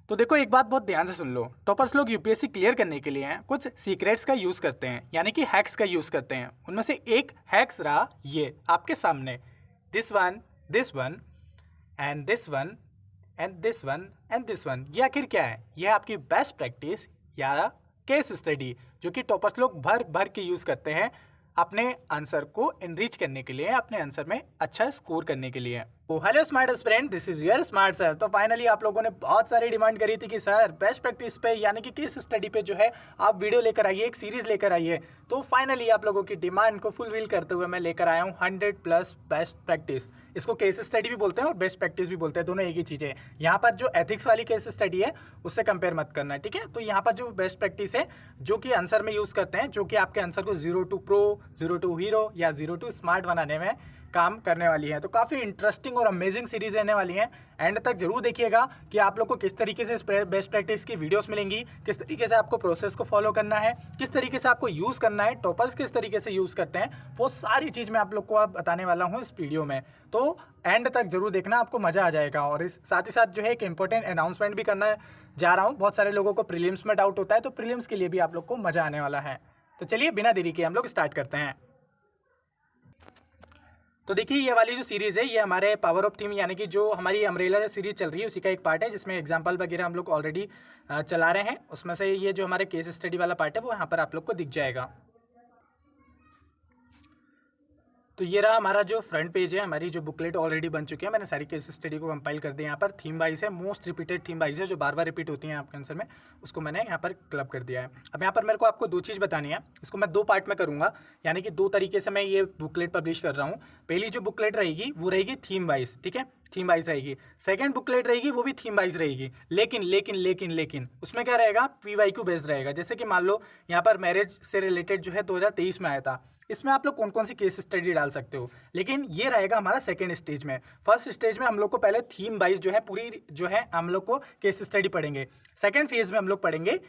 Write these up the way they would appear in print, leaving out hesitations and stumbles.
तो देखो एक बात बहुत ध्यान से सुन लो। टॉपर्स लोग यूपीएससी क्लियर करने के लिए हैं कुछ सीक्रेट्स का यूज़ करते हैं, यानी कि हैक्स का यूज़ करते हैं। उनमें से एक हैक्स रहा ये आपके सामने, this one and this one and this one and this one. ये आखिर क्या है? यह आपकी बेस्ट प्रैक्टिस या केस स्टडी जो कि टॉपर्स लोग भर भर के यूज़ करते हैं अपने आंसर को इनरिच करने के लिए, अपने आंसर में अच्छा स्कोर करने के लिए। तो hello smart student, this is your smart sir. तो फाइनली आप लोगों ने बहुत सारी डिमांड करी थी कि सर बेस्ट प्रैक्टिस पे यानी कि केस स्टडी पे जो है आप वीडियो लेकर आइए, एक सीरीज लेकर आइए। तो फाइनली आप लोगों की डिमांड को फुलफिल करते हुए मैं लेकर आया हूँ 100+ बेस्ट प्रैक्टिस। इसको केस स्टडी भी बोलते हैं और बेस्ट प्रैक्टिस भी बोलते हैं, दोनों एक ही चीज़ है। यहाँ पर जो एथिक्स वाली केस स्टडी है उससे कंपेयर मत करना, ठीक है। तो यहाँ पर जो बेस्ट प्रैक्टिस है जो कि आंसर में यूज़ करते हैं, जो कि आपके आंसर को 0 to Pro, 0 to Hero या 0 to स्मार्ट बनाने में काम करने वाली है। तो काफ़ी इंटरेस्टिंग और अमेजिंग सीरीज रहने वाली है। एंड तक जरूर देखिएगा कि आप लोग को किस तरीके से बेस्ट प्रैक्टिस की वीडियोस मिलेंगी, किस तरीके से आपको प्रोसेस को फॉलो करना है, किस तरीके से आपको यूज़ करना है, टॉपर्स किस तरीके से यूज़ करते हैं, वो सारी चीज़ मैं आप लोग को अब बताने वाला हूँ इस वीडियो में। तो एंड तक जरूर देखना, आपको मज़ा आ जाएगा। और इस साथ ही साथ जो है एक इंपॉर्टेंट अनाउंसमेंट भी करना जा रहा हूँ। बहुत सारे लोगों को प्रीलिम्स में डाउट होता है, तो प्रीलिम्स के लिए भी आप लोग को मज़ा आने वाला है। तो चलिए बिना देरी के हम लोग स्टार्ट करते हैं। तो देखिए ये वाली जो सीरीज़ है ये हमारे पावर ऑफ थीम यानी कि जो हमारी अम्ब्रेला सीरीज चल रही है उसी का एक पार्ट है, जिसमें एग्जांपल वगैरह हम लोग ऑलरेडी चला रहे हैं। उसमें से ये जो हमारे केस स्टडी वाला पार्ट है वो यहाँ पर आप लोग को दिख जाएगा। तो ये रहा हमारा जो फ्रंट पेज है, हमारी जो बुकलेट ऑलरेडी बन चुकी है। मैंने सारी केस स्टडी को कंपाइल कर दिया। यहाँ पर थीम वाइज है, मोस्ट रिपीटेड थीम वाइज है, जो बार बार रिपीट होती हैं आपके आंसर में, उसको मैंने यहाँ पर क्लब कर दिया है। अब यहाँ पर मेरे को आपको दो चीज़ बतानी है, इसको मैं दो पार्ट में करूँगा, यानी कि दो तरीके से मैं ये बुकलेट पब्लिश कर रहा हूँ। पहली जो बुकलेट रहेगी वो रहेगी थीम वाइज, ठीक है, थीम वाइज रहेगी। सेकंड बुकलेट रहेगी वो भी थीम वाइज रहेगी, लेकिन लेकिन लेकिन लेकिन उसमें क्या रहेगा, PYQ बेस्ड रहेगा। जैसे कि मान लो यहाँ पर मैरिज से रिलेटेड जो है 2023 में आया था, इसमें आप लोग कौन कौन सी केस स्टडी डाल सकते हो, लेकिन ये रहेगा हमारा सेकंड स्टेज में। फर्स्ट स्टेज में हम लोग को पहले थीम वाइज जो है पूरी जो है हम लोग को केस स्टडी पढ़ेंगे। सेकंड फेज में हम लोग पढ़ेंगे,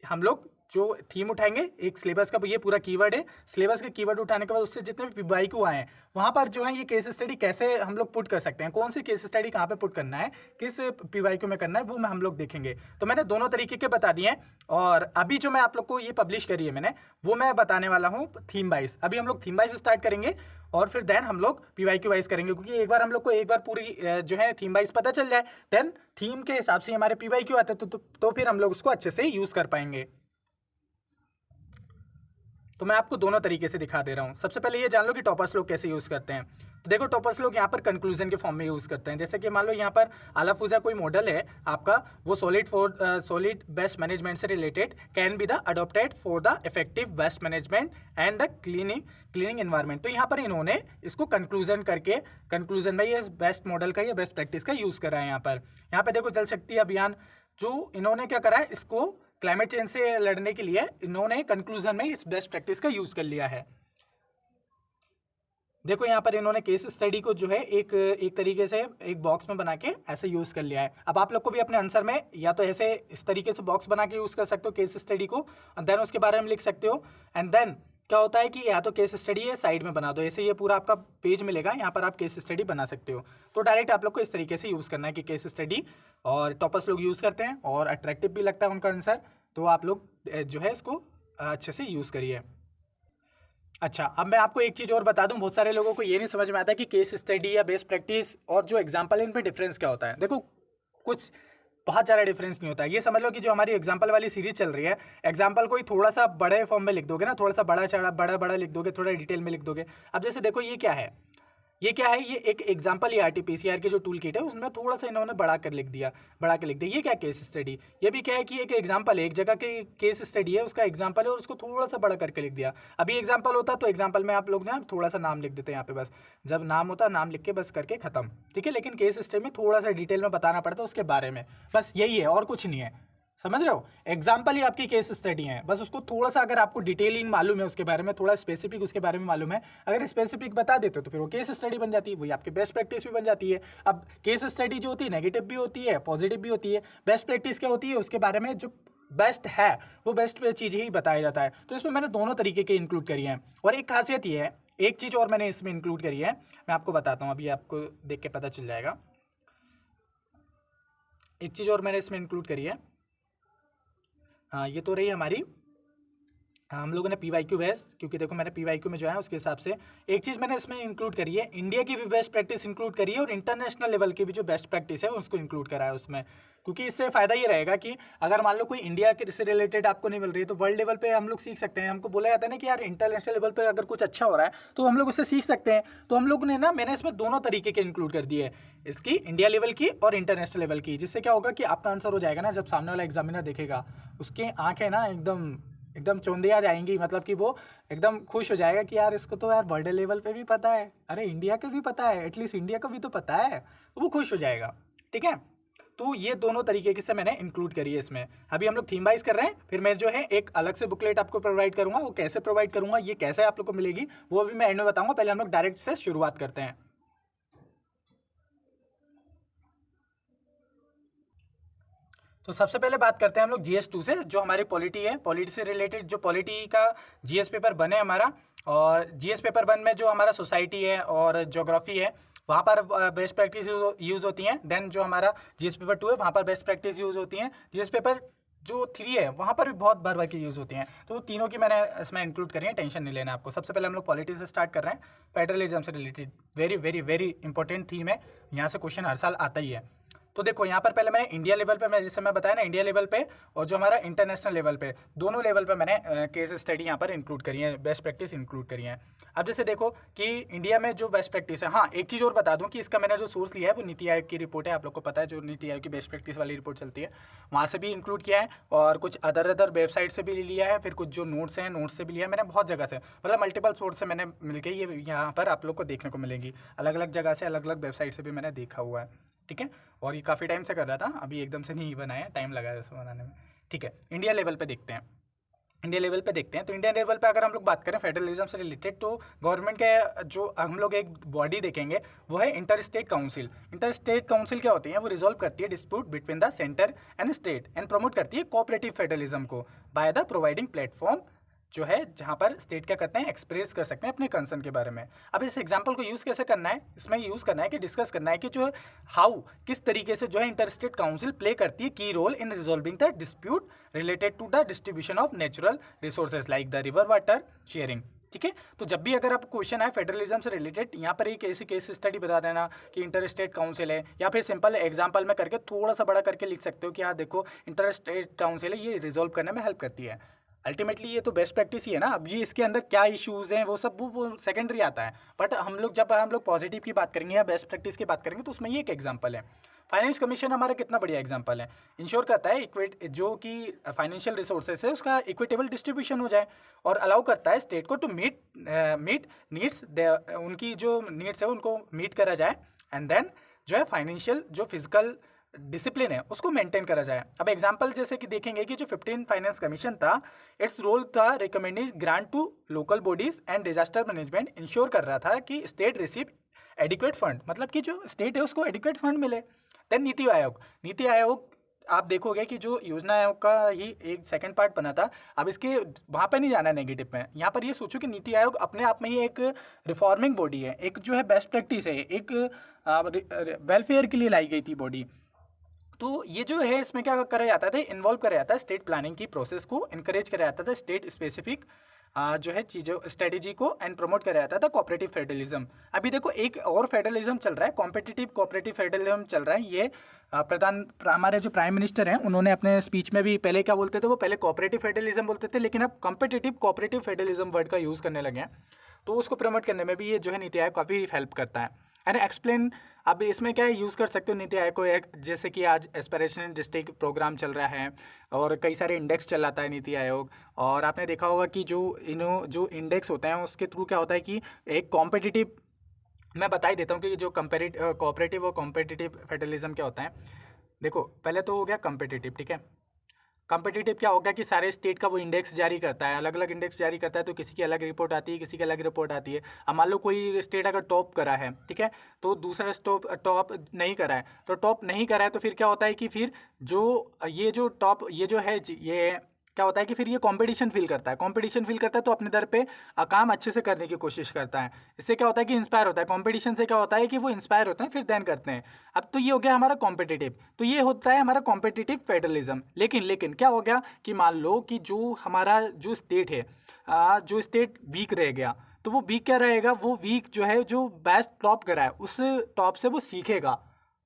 हम लोग जो थीम उठाएंगे, एक सिलेबस का ये पूरा कीवर्ड है, सिलेबस के कीवर्ड उठाने के बाद उससे जितने भी PYQ आए हैं वहाँ पर जो है ये केस स्टडी कैसे हम लोग पुट कर सकते हैं, कौन सी केस स्टडी कहाँ पे पुट करना है, किस PYQ में करना है, वो हम लोग देखेंगे। तो मैंने दोनों तरीके के बता दिए हैं। और अभी जो मैं आप लोग को ये पब्लिश करी है मैंने, वो मैं बताने वाला हूँ थीम वाइज। अभी हम लोग थीम वाइज स्टार्ट करेंगे और फिर देन हम लोग PYQ वाइज करेंगे, क्योंकि एक बार हम लोग को एक बार पूरी जो है थीम वाइज पता चल जाए, देन थीम के हिसाब से हमारे PYQ आते हैं, तो फिर हम लोग उसको अच्छे से यूज़ कर पाएंगे। तो मैं आपको दोनों तरीके से दिखा दे रहा हूँ। सबसे पहले ये जान लो कि टॉपर्स लोग कैसे यूज़ करते हैं। तो देखो टॉपर्स लोग यहाँ पर कंक्लूजन के फॉर्म में यूज़ करते हैं। जैसे कि मान लो यहाँ पर आलाफूजा कोई मॉडल है आपका, वो सॉलिड वेस्ट मैनेजमेंट से related can be the adopted for the effective waste management and the cleaning environment. तो यहाँ पर इन्होंने इसको कंक्लूजन करके, कंक्लूजन में ये बेस्ट मॉडल का या बेस्ट प्रैक्टिस का यूज़ करा है। यहाँ पर देखो जल शक्ति अभियान, जो इन्होंने क्या करा है, इसको क्लाइमेट चेंज से लड़ने के लिए इन्होंने कंक्लूजन में इस बेस्ट प्रैक्टिस का यूज़ कर लिया है। देखो यहाँ पर इन्होंने केस स्टडी को जो है एक तरीके से एक बॉक्स में बना के ऐसे यूज़ कर लिया है। अब आप लोग को भी अपने आंसर में या तो ऐसे इस तरीके से बॉक्स बना के यूज़ कर सकते हो केस स्टडी को, देन उसके बारे में लिख सकते हो। एंड देन क्या होता है कि या तो केस स्टडी है साइड में बना दो, ऐसे ये पूरा आपका पेज मिलेगा, यहाँ पर आप केस स्टडी बना सकते हो। तो डायरेक्ट आप लोग को इस तरीके से यूज़ करना है कि केस स्टडी और टॉपर्स लोग यूज़ करते हैं और अट्रैक्टिव भी लगता है उनका आंसर, तो आप लोग जो है इसको अच्छे से यूज़ करिए। अच्छा, अब मैं आपको एक चीज़ और बता दूं, बहुत सारे लोगों को ये नहीं समझ में आता कि केस स्टडी या बेस्ट प्रैक्टिस और जो एग्जांपल है इन पे डिफरेंस क्या होता है। देखो कुछ बहुत ज़्यादा डिफरेंस नहीं होता है। ये समझ लो कि जो हमारी एग्जांपल वाली सीरीज चल रही है, एग्जांपल को ही थोड़ा सा बड़े फॉर्म में लिख दोगे ना, थोड़ा सा बड़ा लिख दोगे, थोड़ा डिटेल में लिख दोगे। अब जैसे देखो ये क्या है, ये क्या है, ये एक एग्जांपल, ये RT-PCR के जो टूल किट है उसमें थोड़ा सा इन्होंने बढ़ा के लिख दिया। ये क्या केस स्टडी, ये भी क्या है कि एक एग्जांपल है, एक जगह के केस स्टडी है उसका एग्जांपल है और उसको थोड़ा सा बड़ा करके लिख दिया। अभी एग्जांपल होता तो एग्जांपल में आप लोग ना थोड़ा सा नाम लिख देते हैं यहाँ पे, बस जब नाम होता नाम लिख के बस करके खत्म, ठीक है। लेकिन केस स्टडी में थोड़ा सा डिटेल में बताना पड़ता है उसके बारे में, बस यही है और कुछ नहीं है। समझ रहे हो, एग्जाम्पल ही आपकी केस स्टडी है, बस उसको थोड़ा सा अगर आपको डिटेलिंग मालूम है उसके बारे में, थोड़ा स्पेसिफिक उसके बारे में मालूम है, अगर स्पेसिफिक बता देते हो तो फिर वो केस स्टडी बन जाती है, वही आपकी बेस्ट प्रैक्टिस भी बन जाती है। अब केस स्टडी जो होती है नेगेटिव भी होती है पॉजिटिव भी होती है, बेस्ट प्रैक्टिस क्या होती है, उसके बारे में जो बेस्ट है वो बेस्ट चीज़ ही बताया जाता है। तो इसमें मैंने दोनों तरीके के इंक्लूड करी है। और एक खासियत ये है, एक चीज़ और मैंने इसमें इंक्लूड करी है, मैं आपको बताता हूँ, अभी आपको देख के पता चल जाएगा। एक चीज़ और मैंने इसमें इंक्लूड करी है। हाँ, ये तो रही हमारी हम लोगों ने PYQ बेस, क्योंकि देखो मैंने PYQ में जो है उसके हिसाब से एक चीज़ मैंने इसमें इंक्लूड करी है, इंडिया की भी बेस्ट प्रैक्टिस इंक्लूड करी है और इंटरनेशनल लेवल की भी जो बेस्ट प्रैक्टिस है उसको इंक्लूड करा है उसमें। क्योंकि इससे फ़ायदा ये रहेगा कि अगर मान लो कोई इंडिया के से रिलेटेड आपको नहीं मिल रही है तो वर्ल्ड लेवल पे हम लोग सीख सकते हैं। हमको बोला जाता है ना कि यार इंटरनेशनल लेवल पे अगर कुछ अच्छा हो रहा है तो हम लोग उससे सीख सकते हैं। तो हम लोग ने ना, मैंने इसमें दोनों तरीके के इंक्लूड कर दिए, इसकी इंडिया लेवल की और इंटरनेशनल लेवल की, जिससे क्या होगा कि आपका आंसर हो जाएगा ना, जब सामने वाला एग्जामिनर देखेगा उसकी आँखें ना एकदम चौंधिया जाएंगी, मतलब कि वो एकदम खुश हो जाएगा कि यार इसको तो यार वर्ल्ड लेवल पे भी पता है, अरे इंडिया के भी पता है, एटलीस्ट इंडिया का भी तो पता है, तो वो खुश हो जाएगा। ठीक है, तो ये दोनों तरीके से मैंने इंक्लूड करी है इसमें। अभी हम लोग थीम वाइज कर रहे हैं, फिर मैं जो है एक अलग से बुकलेट आपको प्रोवाइड करूंगा। वो कैसे प्रोवाइड करूंगा, ये कैसे आप लोग को मिलेगी, वो अभी मैं एंड में बताऊंगा। पहले हम लोग डायरेक्ट से शुरुआत करते हैं। तो सबसे पहले बात करते हैं हम लोग GS2 से, जो हमारी पॉलिटी है, पॉलिटी से रिलेटेड जो पॉलिटी का GS पेपर 1 है हमारा। और GS पेपर 1 में जो हमारा सोसाइटी है और ज्योग्राफी है वहाँ पर बेस्ट प्रैक्टिस यूज़ होती हैं। देन जो हमारा GS पेपर 2 है वहाँ पर बेस्ट प्रैक्टिस यूज़ होती हैं। GS पेपर जो 3 है वहाँ पर भी बहुत भर भर की यूज़ होती हैं। तो तीनों की मैंने इसमें इंक्लूड करी है, टेंशन नहीं लेना आपको। सबसे पहले हम लोग पॉलिटी से स्टार्ट कर रहे हैं, फेडरलिज्म से related. Very very very important theme है, यहाँ से क्वेश्चन हर साल आता ही है। तो देखो यहाँ पर पहले मैंने इंडिया लेवल पे, मैं जैसे मैं बताया ना, इंडिया लेवल पे और जो हमारा इंटरनेशनल लेवल पे, दोनों लेवल पे मैंने केस स्टडी यहाँ पर इंक्लूड करी है, बेस्ट प्रैक्टिस इंक्लूड करी है। अब जैसे देखो कि इंडिया में जो बेस्ट प्रैक्टिस है, हाँ एक चीज़ और बता दूँ कि इसका मैंने जो सोर्स लिया है वो नीति आयोग की रिपोर्ट है। आप लोग को पता है जो नीति आयोग की बेस्ट प्रैक्टिस वाली रिपोर्ट चलती है, वहाँ से भी इंक्लूड किया है और कुछ अदर वेबसाइट से भी लिया है, फिर कुछ जो नोट्स हैं नोट्स से भी लिया है मैंने, बहुत जगह से, मतलब मल्टीपल सोर्स से मैंने मिलकर ये यहाँ पर आप लोग को देखने को मिलेंगी। अलग अलग जगह से, अलग अलग वेबसाइट से भी मैंने देखा हुआ है। ठीक है, और ये काफ़ी टाइम से कर रहा था, अभी एकदम से नहीं बनाया, टाइम लगा है इसको बनाने में। ठीक है, इंडिया लेवल पे देखते हैं। इंडिया लेवल पे देखते हैं तो इंडिया लेवल पे अगर हम लोग बात करें फेडरलिज्म से रिलेटेड, तो गवर्नमेंट के जो हम लोग एक बॉडी देखेंगे वो है inter state council. Inter state council क्या होती है, वो रिजॉल्व करती है dispute between the centre and state and promote करती है कोऑपरेटिव फेडरलिज्म को बाय द प्रोवाइडिंग प्लेटफॉर्म, जो है जहाँ पर स्टेट क्या करते हैं, एक्सप्रेस कर सकते हैं अपने कंसर्न के बारे में। अब इस एग्जांपल को यूज़ कैसे करना है, इसमें यूज़ करना है कि डिस्कस करना है कि जो हाउ, किस तरीके से जो है इंटर स्टेट काउंसिल प्ले करती है key role in resolving the dispute related to the distribution of natural resources like the river water sharing. ठीक है, तो जब भी अगर आप क्वेश्चन है फेडरलिज्म से रिलेटेड, यहाँ पर एक ऐसी केस स्टडी बता देना कि इंटर स्टेट काउंसिल है, या फिर सिंपल एग्जांपल में करके थोड़ा सा बड़ा करके लिख सकते हो कि हाँ देखो इंटर स्टेट काउंसिल है, ये रिजॉल्व करने में हेल्प करती है। अल्टीमेटली ये तो बेस्ट प्रैक्टिस ही है ना। अब ये इसके अंदर क्या इश्यूज़ हैं वो सब वो सेकेंडरी आता है, बट जब हम लोग पॉजिटिव की बात करेंगे या बेस्ट प्रैक्टिस की बात करेंगे तो उसमें ये एक एग्जांपल है। फाइनेंस कमीशन हमारा कितना बढ़िया एग्जांपल है, इंश्योर करता है जो कि फाइनेंशियल रिसोर्सेज है उसका इक्विटेबल डिस्ट्रीब्यूशन हो जाए, और अलाउ करता है स्टेट को टू मीट नीड्स, उनकी जो नीड्स है उनको मीट करा जाए, एंड देन जो है फाइनेंशियल जो फिजिकल डिसिप्लिन है उसको मेंटेन करा जाए। अब एग्जांपल जैसे कि देखेंगे कि जो 15 फाइनेंस कमीशन था, इट्स रोल था recommended grant to local bodies and disaster management, ensure कर रहा था कि स्टेट रिसीव एडिक्वेट फंड, मतलब कि जो स्टेट है उसको एडिक्वेट फंड मिले। देन नीति आयोग आप देखोगे कि जो योजना आयोग का ही एक सेकंड पार्ट बना था। अब इसके वहाँ पे नहीं जाना है नेगेटिव में, यहाँ पर ये सोचो कि नीति आयोग अपने आप में ही एक रिफॉर्मिंग बॉडी है, एक जो है बेस्ट प्रैक्टिस है, एक वेलफेयर के लिए लाई गई थी बॉडी। तो ये जो है इसमें क्या करा जाता था, इन्वॉल्व करा जाता है स्टेट प्लानिंग की प्रोसेस को, इनकरेज करा जाता था स्टेट स्पेसिफिक जो है चीज़ों स्ट्रेटेजी को, एंड प्रमोट करा जाता था कोऑपरेटिव फेडरलिज्म। अभी देखो एक और फेडरलिज्म चल रहा है, कॉम्पिटिटिव कोऑपरेटिव फेडरलिज्म चल रहा है। ये हमारे जो प्राइम मिनिस्टर हैं उन्होंने अपने स्पीच में भी, पहले क्या बोलते थे, वो पहले कोऑपरेटिव फेडरलिज्म बोलते थे, लेकिन अब कॉम्पिटिटिव कोऑपरेटिव फेडरलिज्म वर्ड का यूज़ करने लगे हैं। तो उसको प्रमोट करने में भी ये जो है नीति आयोग काफ़ी हेल्प करता है। एंड एक्सप्लेन, अब इसमें क्या यूज़ कर सकते हो नीति आयोग को, एक जैसे कि आज एस्पिरेशनल डिस्ट्रिक्ट प्रोग्राम चल रहा है और कई सारे इंडेक्स चलाता है नीति आयोग, और आपने देखा होगा कि जो इंडेक्स होते हैं उसके थ्रू क्या होता है कि एक कॉम्पिटिटिव, मैं बता ही देता हूँ कि जो कोऑपरेटिव और कॉम्पिटिटिव फेडरलिज्म क्या होता है। देखो पहले तो हो गया कॉम्पिटिटिव, ठीक है, कॉम्पिटिटिव क्या होगा कि सारे स्टेट का वो इंडेक्स जारी करता है, अलग अलग इंडेक्स जारी करता है, तो किसी की अलग रिपोर्ट आती है, किसी की अलग रिपोर्ट आती है। अब मान लो कोई स्टेट अगर टॉप करा है, ठीक है, तो दूसरा टॉप नहीं करा है, तो टॉप नहीं करा है तो फिर क्या होता है कि फिर जो टॉप ये जो है ये क्या होता है कि फिर ये कंपटीशन फील करता है, कंपटीशन फील करता है तो अपने दर पे काम अच्छे से करने की कोशिश करता है। इससे क्या होता है कि इंस्पायर होता है, कंपटीशन से क्या होता है कि वो इंस्पायर होते हैं फिर देन करते हैं। अब तो ये हो गया हमारा कॉम्पिटिटिव, तो ये होता है हमारा कॉम्पिटिटिव फेडरलिज्म। लेकिन क्या हो गया कि मान लो कि जो हमारा जो स्टेट है, जो स्टेट वीक रह गया, तो वो वीक क्या रहेगा, वो वीक जो है जो बेस्ट टॉप करा है उस टॉप से वो सीखेगा,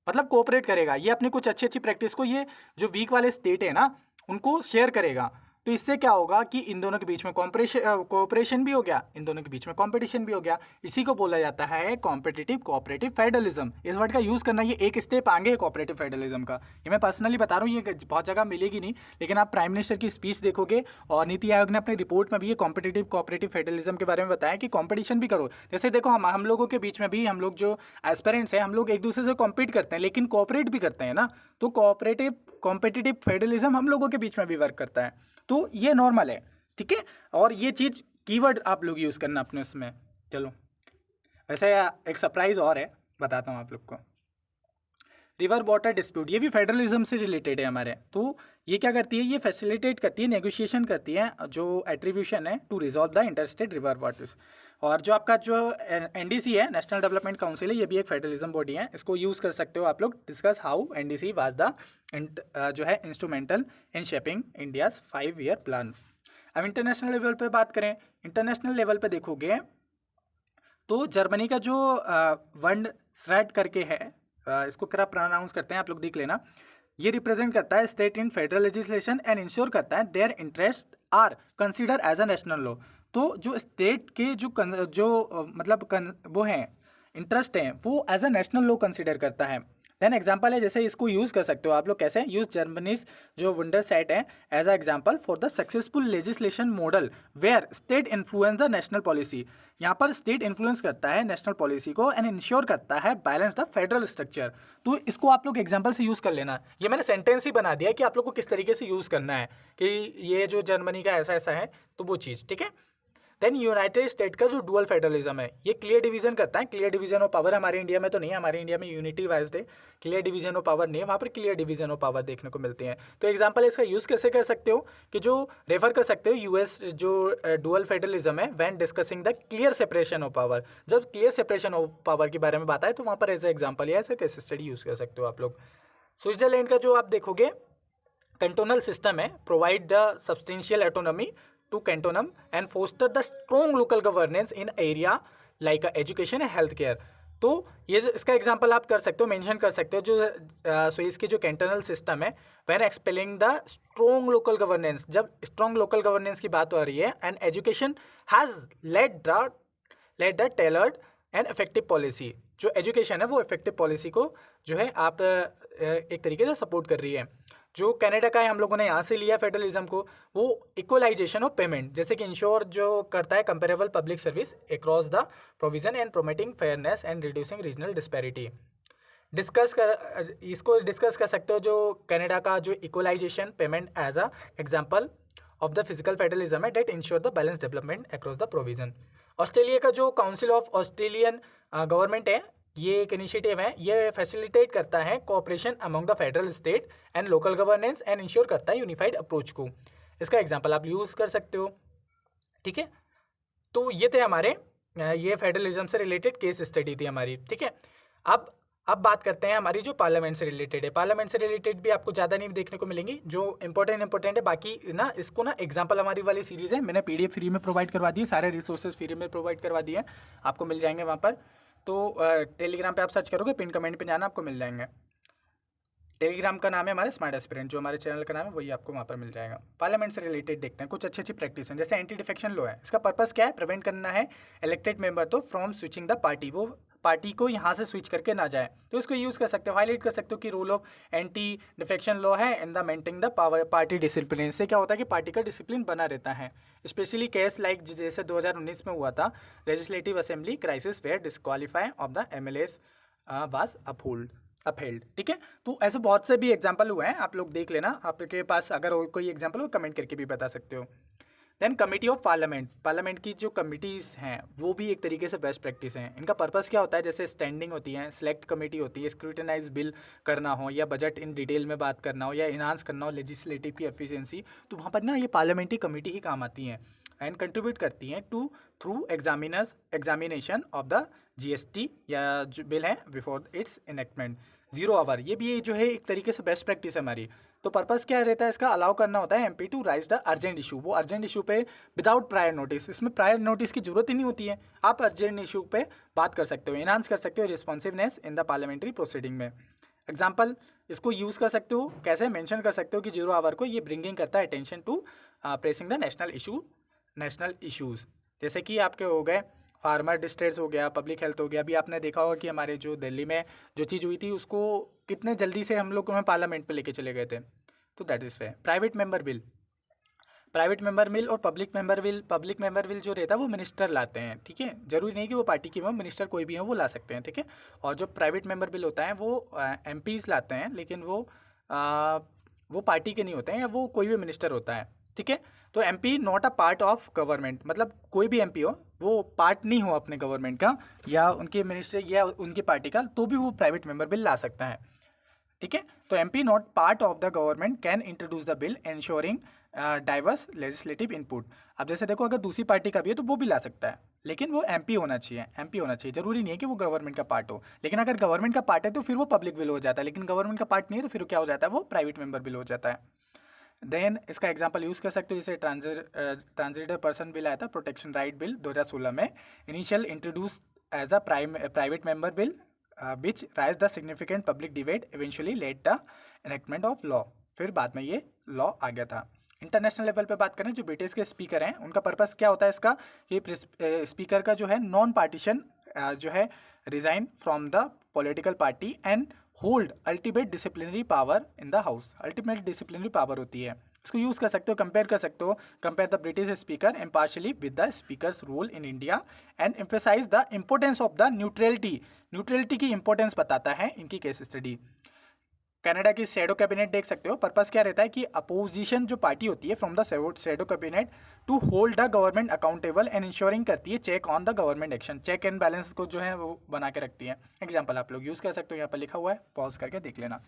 मतलब कोऑपरेट करेगा, ये अपनी कुछ अच्छी अच्छी प्रैक्टिस को ये जो वीक वाले स्टेट है ना उनको शेयर करेगा। तो इससे क्या होगा कि इन दोनों के बीच में कोऑपरेशन भी हो गया, इन दोनों के बीच में कंपटीशन भी हो गया। इसी को बोला जाता है कॉम्पिटिटिव कोऑपरेटिव फेडरलिज्म। इस वर्ड का यूज़ करना ये एक स्टेप आगे है कोऑपरेटिव फेडरलिज्म का। ये मैं पर्सनली बता रहा हूँ, ये बहुत जगह मिलेगी नहीं, लेकिन आप प्राइम मिनिस्टर की स्पीच देखोगे और नीति आयोग ने अपनी रिपोर्ट में भी ये कॉम्पिटिटिव कोऑपरेटिव फेडरलिज्म के बारे में बताया कि कॉम्पिटिशन भी करो। जैसे देखो हम लोगों के बीच में भी, हम लोग जो एस्पिरेंट्स हैं, हम लोग एक दूसरे से कॉम्पीट करते हैं लेकिन कोऑपरेट भी करते हैं ना, तो कोऑपरेटिव कॉम्पिटिटिव फेडरलिज्म हम लोगों के बीच में भी वर्क करता है। तो ये नॉर्मल है, ठीक है। और ये चीज़ कीवर्ड आप लोग यूज़ करना अपने उसमें। चलो वैसे एक सरप्राइज और है, बताता हूँ आप लोग को। रिवर वाटर डिस्प्यूट, ये भी फेडरलिज्म से रिलेटेड है हमारे। तो ये क्या करती है, ये फैसिलिटेट करती है, नेगोशिएशन करती है जो एट्रीब्यूशन है to resolve the interstate river waters. और जो आपका जो एनडीसी है, नेशनल डेवलपमेंट काउंसिल है, ये भी एक फेडरलिज्म बॉडी है। इसको यूज़ कर सकते हो आप लोग। Discuss how NDC was the जो है instrumental in shaping India's 5-year plan. अब इंटरनेशनल लेवल पे बात करें, इंटरनेशनल लेवल पे देखोगे तो जर्मनी का जो वंड स्ट्रैट करके है, इसको क्या प्रोनाउंस करते हैं आप लोग देख लेना, ये रिप्रेजेंट करता है state in federal legislation and ensure करता है their interest are consider as a national law. तो जो स्टेट के मतलब वो हैं इंटरेस्ट हैं वो as a national law consider करता है। देन एग्जांपल है, जैसे इसको यूज़ कर सकते हो आप लोग कैसे, यूज जर्मनीज जो वंडर सेट है as a example for the successful legislation model where state influence the national policy. यहाँ पर स्टेट इन्फ्लुएंस करता है नेशनल पॉलिसी को एंड इंश्योर करता है बैलेंस द फेडरल स्ट्रक्चर। तो इसको आप लोग एग्जांपल से यूज़ कर लेना। ये मैंने सेंटेंस ही बना दिया कि आप लोग को किस तरीके से यूज़ करना है कि ये जो जर्मनी का ऐसा ऐसा है, तो वो चीज़ ठीक है। देन यूनाइटेड स्टेट का जो डुअल फेडरलिज्म है, ये क्लियर डिवीजन करता है। क्लियर डिवीजन ऑफ पावर हमारे इंडिया में तो नहीं है, हमारे इंडिया में यूनिटी वाइज है, क्लियर डिवीजन ऑफ पावर नहीं है, वहाँ पर क्लियर डिवीजन ऑफ पावर देखने को मिलती है। तो एग्जांपल इसका यूज़ कैसे कर सकते हो कि जो रेफर कर सकते हो यूएस जो डुअल फेडरलिज्म है when discussing the clear separation of power. जब क्लियर सेपरेशन ऑफ पावर के बारे में बात आए तो वहाँ पर एज एग्जाम्पल या ऐसे केस स्टडी यूज़ कर सकते हो आप लोग। स्विट्जरलैंड का जो आप देखोगे कैंटोनल सिस्टम है, provide the substantial autonomy to cantonum and foster the strong local governance in area like education and health care। तो ये इसका एग्जांपल आप कर सकते हो, मेंशन कर सकते हो जो स्विस की जो कैंटोनल सिस्टम है when explaining the strong local governance, जब स्ट्रॉन्ग लोकल गवर्नेंस की बात हो रही है and education has led the tailored and effective policy. जो एजुकेशन है वो इफेक्टिव पॉलिसी को जो है आप एक तरीके से सपोर्ट कर रही है। जो कनाडा का है हम लोगों ने यहाँ से लिया फेडरलिज्म को, वो इक्वलाइजेशन ऑफ पेमेंट, जैसे कि इंश्योर जो करता है comparable public service across the provision and promoting fairness and reducing regional disparity. इसको डिस्कस कर सकते हो जो कनाडा का जो equalisation payment as a example of the physical federalism है that ensure the balance development across the provision. Australia का जो काउंसिल ऑफ ऑस्ट्रेलियन गवर्नमेंट है, ये एक इनिशिएटिव है, ये फैसिलिटेट करता है cooperation among the federal state and local governance and ensure करता है यूनिफाइड अप्रोच को। इसका एग्जांपल आप यूज़ कर सकते हो, ठीक है। तो ये थे हमारे ये फेडरलिज्म से रिलेटेड केस स्टडी थी हमारी, ठीक है। अब बात करते हैं हमारी जो पार्लियामेंट से रिलेटेड है। पार्लियामेंट से रिलेटेड भी आपको ज़्यादा नहीं देखने को मिलेंगी, जो इंपॉर्टेंट है। बाकी ना इसको ना एग्जांपल हमारी वाली सीरीज़ है, मैंने PDF फ्री में प्रोवाइड करवा दिए, सारे रिसोर्सेज फ्री में प्रोवाइड करवा दिए, आपको मिल जाएंगे वहाँ पर। तो टेलीग्राम पे आप सर्च करोगे, पिन कमेंट पे जाना, आपको मिल जाएंगे। टेलीग्राम का नाम है हमारे स्मार्ट एस्पिरेंट, जो हमारे चैनल का नाम है वही आपको वहाँ पर मिल जाएगा। पार्लियामेंट से रिलेटेड देखते हैं कुछ अच्छी प्रैक्टिस हैं, जैसे एंटी डिफेक्शन लॉ है। इसका पर्पस क्या है, प्रिवेंट करना है इलेक्टेड मेंबर तो फ्रॉम स्विचिंग द पार्टी, वो पार्टी को यहाँ से स्विच करके ना जाए। तो इसको यूज़ कर सकते हो, हाईलाइट कर सकते हो कि rule of anti defection law है in the maintaining the power party discipline. इससे क्या होता है कि पार्टी का डिसिप्लिन बना रहता है। स्पेशली केस लाइक जैसे 2019 में हुआ था, legislative assembly crisis where disqualify of the MLAs was upheld, ठीक है। तो ऐसे बहुत से भी एग्जाम्पल हुए हैं, आप लोग देख लेना। आपके पास अगर कोई एग्जाम्पल हो कमेंट करके भी बता सकते हो। Then committee of parliament, parliament की जो कमिटीज़ हैं वो भी एक तरीके से बेस्ट प्रैक्टिस हैं। इनका पर्पस क्या होता है, जैसे स्टैंडिंग होती है, सेलेक्ट कमेटी होती है, स्क्रूटनाइज बिल करना हो या बजट इन डिटेल में बात करना हो या इन्हांस करना हो लेजिस्लेटिव की एफिशिएंसी, तो वहाँ पर ना ये पार्लियामेंट्री कमेटी ही काम आती हैं एंड कंट्रीब्यूट करती हैं to through examination of the GST या जो बिल है बिफोर इट्स इनेक्टमेंट। 0 आवर, ये भी जो है एक तरीके से बेस्ट प्रैक्टिस है हमारी। तो पर्पस क्या रहता है इसका, अलाउ करना होता है MP to raise the urgent issue, वो अर्जेंट इशू पे विदाउट प्रायर नोटिस, इसमें प्रायर नोटिस की जरूरत ही नहीं होती है, आप अर्जेंट इशू पे बात कर सकते हो, एनहांस कर सकते हो responsiveness in the parliamentary proceeding में। एग्जाम्पल इसको यूज़ कर सकते हो, कैसे मेंशन कर सकते हो कि 0 आवर को ये ब्रिंगिंग करता है attention to pressing the national issues, जैसे कि आपके हो गए फार्मर डिस्ट्रेस हो गया, पब्लिक हेल्थ हो गया। अभी आपने देखा होगा कि हमारे जो दिल्ली में जो चीज़ हुई थी उसको कितने जल्दी से हम लोग पार्लियामेंट पे लेके चले गए थे, तो that is way. Private member bill और पब्लिक मेंबर बिल जो रहता है वो मिनिस्टर लाते हैं, ठीक है, जरूरी नहीं कि वो पार्टी के हो, मिनिस्टर कोई भी हो वो ला सकते हैं, ठीक है। और जो प्राइवेट मेंबर बिल होता है वो एमपीज़ लाते हैं, लेकिन वो पार्टी के नहीं होते हैं या वो कोई भी मिनिस्टर होता है, ठीक है। तो MP not a part of government, मतलब कोई भी एमपी हो वो पार्ट नहीं हो अपने गवर्नमेंट का या उनके मिनिस्टर या उनकी पार्टी का, तो भी वो प्राइवेट मेंबर बिल ला सकता है, ठीक है। तो MP not part of the government can introduce the bill ensuring diverse legislative input. अब जैसे देखो अगर दूसरी पार्टी का भी है तो वो भी ला सकता है, लेकिन वो एमपी होना चाहिए, जरूरी नहीं है कि वो गवर्नमेंट का पार्ट हो। लेकिन अगर गवर्नमेंट का पार्ट है तो फिर वो पब्लिक बिल हो जाता है, लेकिन गवर्नमेंट का पार्ट नहीं है तो फिर क्या हो जाता है, वो प्राइवेट मेंबर बिल हो जाता है। देन इसका एग्जांपल यूज़ कर सकते हो, जैसे ट्रांसजेंडर पर्सन बिल आया था, प्रोटेक्शन राइट बिल 2016 में, initial introduce as a private member bill which raise the significant public debate eventually led the enactment of law, फिर बाद में ये लॉ आ गया था। इंटरनेशनल लेवल पे बात करें, जो ब्रिटिश के स्पीकर हैं उनका पर्पस क्या होता है इसका, ये स्पीकर का जो है नॉन पार्टीशन जो है resign from the political party and hold ultimate disciplinary power in the house, ultimate disciplinary power होती है। इसको यूज़ कर सकते हो, कंपेयर कर सकते हो, compare the British speaker impartially with the speaker's role in India and emphasize the importance of the neutrality की इंपॉर्टेंस बताता है इनकी केस स्टडी। कनाडा की शैडो कैबिनेट देख सकते हो, पर्पस क्या रहता है कि अपोजिशन जो पार्टी होती है from the shadow cabinet to hold the government accountable and ensuring करती है check on the government action, check and balance को जो है वो बना के रखती है। एग्जांपल आप लोग यूज़ कर सकते हो, यहाँ पर लिखा हुआ है, पॉज करके देख लेना।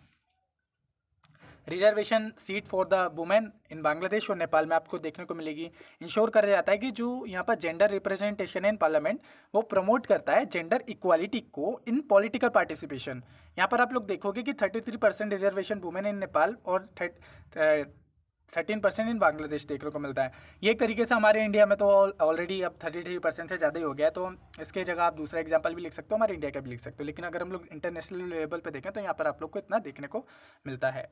Reservation seat for the women in Bangladesh और नेपाल में आपको देखने को मिलेगी। इंश्योर करा जाता है कि जो यहाँ पर जेंडर रिप्रेजेंटेशन है इन पार्लियामेंट, वो प्रमोट करता है जेंडर इक्वालिटी को इन पॉलिटिकल पार्टिसिपेशन। यहाँ पर आप लोग देखोगे कि 33% रिजर्वेशन वुमेन इन नेपाल और 13% इन बांग्लादेश देखने को मिलता है। ये एक तरीके से हमारे इंडिया में तो ऑलरेडी अब 33% से ज़्यादा ही हो गया है, तो इसके जगह आप दूसरा एग्जांपल भी लिख सकते हो, हमारे इंडिया का भी लिख सकते हो। लेकिन अगर हम लोग इंटरनेशनल लेवल पे देखें तो यहाँ पर आप लोग को इतना देखने को मिलता है,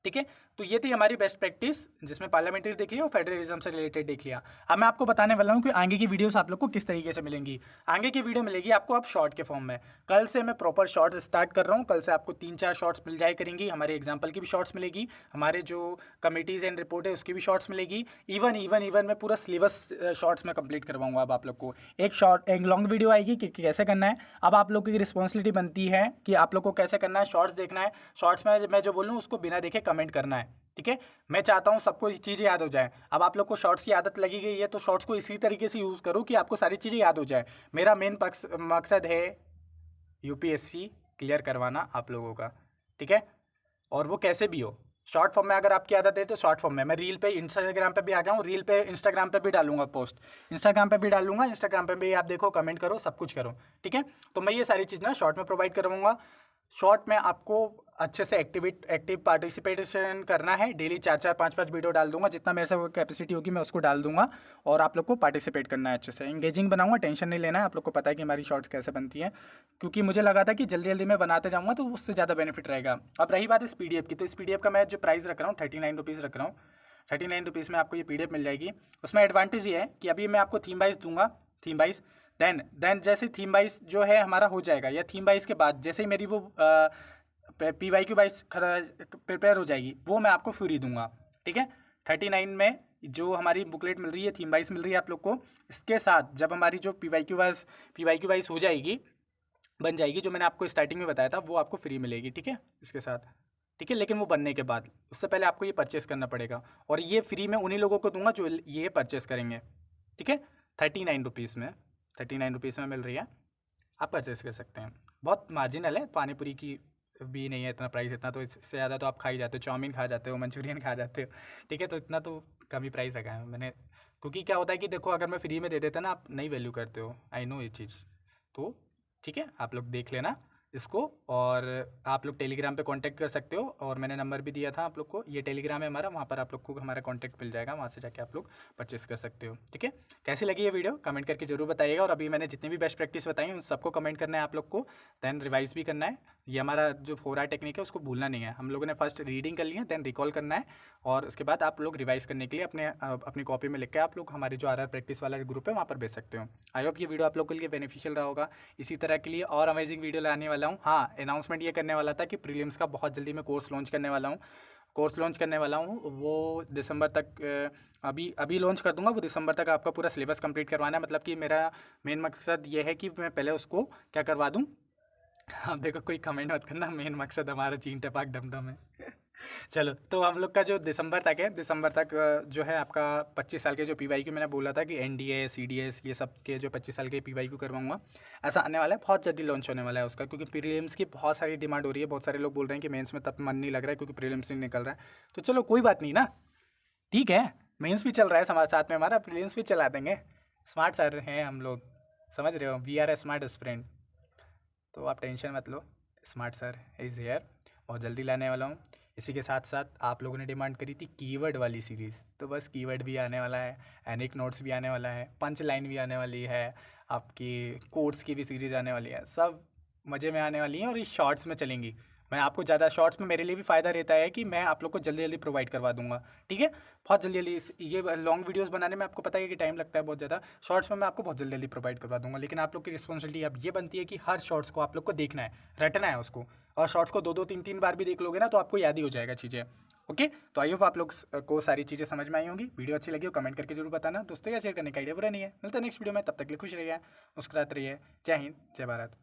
ठीक है। तो ये थी हमारी बेस्ट प्रैक्टिस, जिसमें पार्लियामेंट्री देख लिया और फेडरलिज्म से रिलेटेड देख लिया। अब मैं आपको बताने वाला हूँ कि आगे की वीडियोस आप लोग को किस तरीके से मिलेंगी। आगे की वीडियो मिलेगी आपको अब शॉर्ट के फॉर्म में। कल से मैं प्रॉपर शॉर्ट्स स्टार्ट कर रहा हूँ, कल से आपको 3-4 शॉर्ट्स मिल जाए करेंगी, हमारे एग्जाम्पल की भी शॉर्ट्स मिलेगी, हमारे जो कमिटीज़ एंड रिपोर्ट है उसकी भी शॉर्ट्स मिलेगी, इवन मैं पूरा सिलेबस शॉर्ट्स में कंप्लीट करवाऊंगा। अब आप लोग को एक लॉन्ग वीडियो आएगी कि कैसे करना है। अब आप लोग की रिस्पॉन्सिबिलिटी बनती है कि आप लोग को कैसे करना है, शॉर्ट्स देखना है, शॉर्ट्स में मैं जो बोलूँ उसको बिना देखे कमेंट करना है, ठीक है। मैं चाहता हूँ सबको चीज़ें याद हो जाए। अब आप लोग को शॉर्ट्स की आदत लगी गई है तो शॉर्ट्स को इसी तरीके से यूज़ करो कि आपको सारी चीज़ें याद हो जाए। मेरा मेन मकसद है यूपीएससी क्लियर करवाना आप लोगों का, ठीक है। और वो कैसे भी हो, शॉर्ट फॉर्म में अगर आपकी आदत है तो शॉर्ट फॉर्म में मैं रील पे इंस्टाग्राम पे भी आ गया हूँ, रील पे इंस्टाग्राम पे भी डालूंगा पोस्ट, इंस्टाग्राम पे भी आप देखो, कमेंट करो, सब कुछ करो, ठीक है। तो मैं ये सारी चीज़ ना शॉर्ट में प्रोवाइड करवाऊंगा। शॉर्ट में आपको अच्छे से एक्टिव पार्टिसिपेशन करना है। डेली 4-4, 5-5 वीडियो डाल दूंगा, जितना मेरे से कैपेसिटी होगी मैं उसको डाल दूंगा, और आप लोग को पार्टिसिपेट करना है अच्छे से, इंगेजिंग बनाऊंगा, टेंशन नहीं लेना है। आप लोग को पता है कि हमारी शॉर्ट्स कैसे बनती हैं, क्योंकि मुझे लगा था कि जल्दी जल्दी मैं बनाते जाऊँगा तो उससे ज़्यादा बेनिफिट रहेगा। अब रही बात इस PDF की, तो इस PDF का मैं जो प्राइस रख रहा हूँ 39 रुपीज़ रख रहा हूँ। 39 रुपीज़ में आपको ये PDF मिल जाएगी। उसमें एडवांटेज ये है कि अभी मैं आपको थीम वाइज दूंगा, थीम वाइज देन जैसे थीम वाइज जो है हमारा हो जाएगा, या थीम वाइज के बाद जैसे ही मेरी वो PYQ वाइज प्रिपेयर हो जाएगी, वो मैं आपको फ्री दूंगा, ठीक है। 39 में जो हमारी बुकलेट मिल रही है, थीम वाइज मिल रही है आप लोग को, इसके साथ जब हमारी जो PYQ वाइज हो जाएगी, बन जाएगी, जो मैंने आपको स्टार्टिंग में बताया था, वो आपको फ्री मिलेगी, ठीक है, इसके साथ। ठीक है, लेकिन वो बनने के बाद, उससे पहले आपको ये परचेस करना पड़ेगा। और ये फ्री में उन्हीं लोगों को दूंगा जो ये परचेस करेंगे। ठीक है, 39 रुपीज़ में, 39 रुपीज़ में मिल रही है, आप परचेस कर सकते हैं। बहुत मार्जिनल है, पानी पूरी की भी नहीं है इतना प्राइस, इतना तो इससे ज़्यादा तो आप खा ही जाते हो, चाउमीन खा जाते हो, मंचूरियन खा जाते हो। ठीक है, तो इतना तो कम ही प्राइस रखा है मैंने, क्योंकि क्या होता है कि देखो अगर मैं फ्री में दे देता ना, आप नहीं वैल्यू करते हो, आई नो ये चीज़। तो ठीक है, आप लोग देख लेना इसको, और आप लोग टेलीग्राम पे कांटेक्ट कर सकते हो, और मैंने नंबर भी दिया था आप लोग को, ये टेलीग्राम है हमारा, वहाँ पर आप लोग को हमारा कांटेक्ट मिल जाएगा, वहाँ से जाके आप लोग परचेस कर सकते हो। ठीक है, कैसी लगी ये वीडियो कमेंट करके जरूर बताइएगा, और अभी मैंने जितनी भी बेस्ट प्रैक्टिस बताई उन सबको कमेंट करना है आप लोग को, देन रिवाइज भी करना है। ये हमारा जो 4R टेक्निक है उसको भूलना नहीं है, हम लोगों ने फर्स्ट रीडिंग कर ली है, देन रिकॉल करना है, और उसके बाद आप लोग रिवाइज करने के लिए अपनी कॉपी में लिख के आप लोग हमारे जो RR प्रैक्टिस वाला ग्रुप है वहाँ पर भेज सकते हो। आई होप ये वीडियो आप लोग के लिए बेनिफिशियल रहा होगा। इसी तरह के लिए और अमेजिंग वीडियो लाने वाला हूँ। हाँ, अनाउंसमेंट ये करने वाला था कि प्रीलिम्स का बहुत जल्दी मैं कोर्स लॉन्च करने वाला हूँ, वो दिसंबर तक, अभी लॉन्च कर दूंगा, वो दिसंबर तक आपका पूरा सिलेबस कंप्लीट करवाना है। मतलब कि मेरा मेन मकसद ये है कि मैं पहले उसको क्या करवा दूँ। आप देखो, कोई कमेंट मत करना, मेन मकसद हमारा चीन टपाक डमडम है। चलो, तो हम लोग का जो दिसंबर तक है, दिसंबर तक जो है आपका 25 साल के जो PYQ मैंने बोला था कि NDA CDS ये सब के जो 25 साल के PYQ करवाऊंगा, ऐसा आने वाला है, बहुत जल्दी लॉन्च होने वाला है उसका, क्योंकि प्रीलिम्स की बहुत सारी डिमांड हो रही है। बहुत सारे लोग बोल रहे हैं कि मेंस में तब मन नहीं लग रहा है क्योंकि प्रीलिम्स नहीं निकल रहा है। तो चलो कोई बात नहीं ना, ठीक है, मेंस भी चल रहा है हमारे साथ में, हमारा प्रीलिम्स भी चला देंगे। स्मार्ट सर हैं हम लोग, समझ रहे हो, we are a smart aspirant. तो आप टेंशन मत लो, स्मार्ट सर इज़ हियर, बहुत जल्दी लाने वाला हूँ। इसी के साथ साथ आप लोगों ने डिमांड करी थी कीवर्ड वाली सीरीज़, तो बस कीवर्ड भी आने वाला है, एनिक नोट्स भी आने वाला है, पंच लाइन भी आने वाली है, आपकी कोट्स की भी सीरीज़ आने वाली है, सब मज़े में आने वाली हैं, और ये शॉर्ट्स में चलेंगी। मैं आपको ज़्यादा शॉर्ट्स में मेरे लिए भी फ़ायदा रहता है कि मैं आप लोग को जल्दी जल्दी प्रोवाइड करवा दूंगा। ठीक है, बहुत जल्दी जल्दी, ये लॉन्ग वीडियोस बनाने में आपको पता है कि टाइम लगता है बहुत ज़्यादा, शॉर्ट्स में मैं आपको बहुत जल्दी जल्दी प्रोवाइड करवा दूंगा। लेकिन आप लोग की रिस्पॉन्सिबिलिटी अब ये बनती है कि हर शॉर्ट्स को आप लोग को देखना है, रटना है उसको, और शॉर्ट्स को 2-2 3-3 बार भी देख लोगे ना तो आपको याद ही हो जाएगा चीज़ें। ओके, तो आई होप आप लोग को सारी चीज़ें समझ में आई होंगी। वीडियो अच्छी लगी हो कमेंट करके जरूर बताना, दोस्तों का शेयर करने का आइडिया बुरा नहीं है। मिलता है नेक्स्ट वीडियो में, तब तक के लिए खुश रहिए, मुस्कुराते रहिए। जय हिंद, जय भारत।